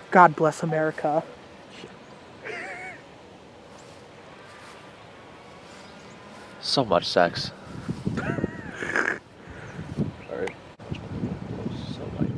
God bless America. So much sex. Sorry. So light.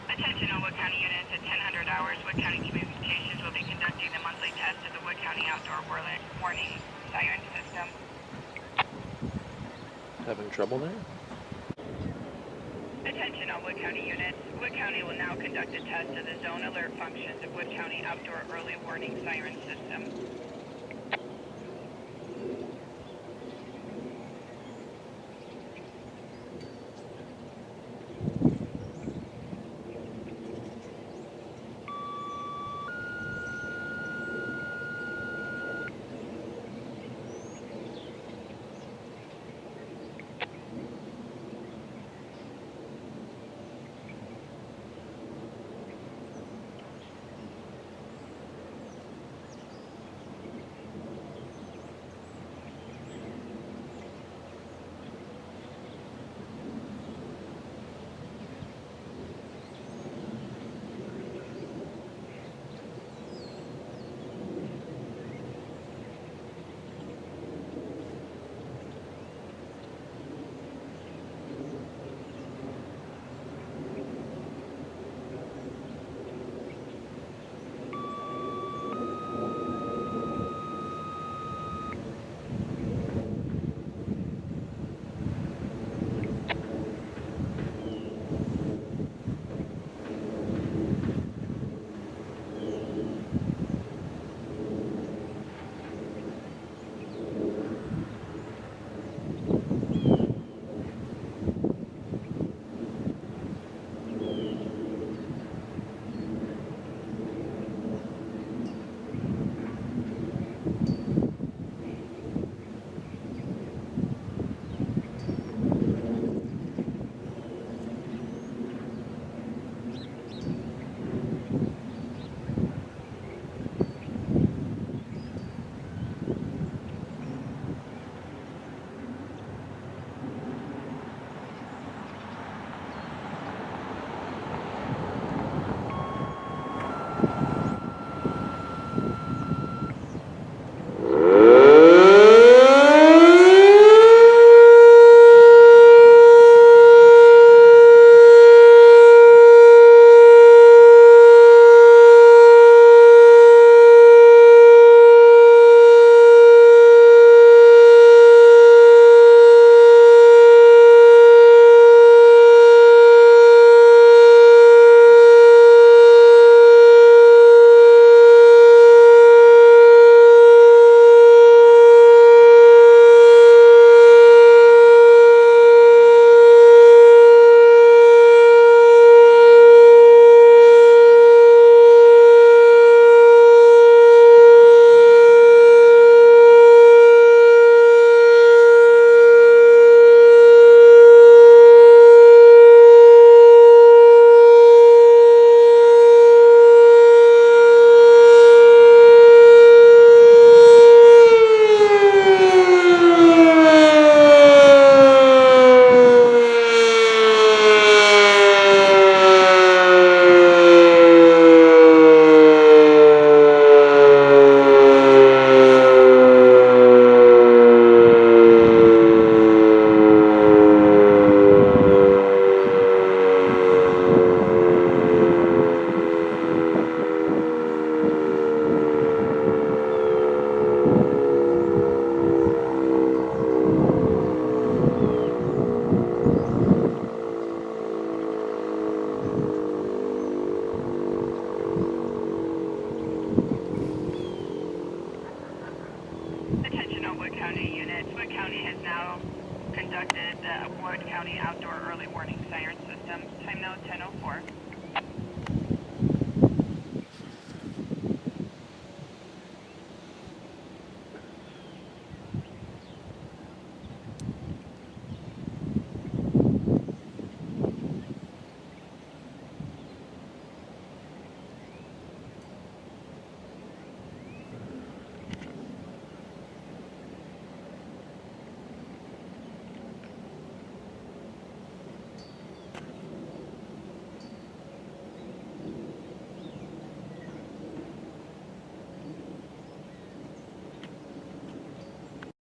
Attention all Wood County units at 1000 hours. Wood County Communications will be conducting the monthly test of the Wood County Outdoor Warning Siren System. Having trouble there? Attention all Wood County units. Wood County will now conduct a test of the zone alert functions of Wood County Outdoor Early Warning Siren System. Outdoor Early Warning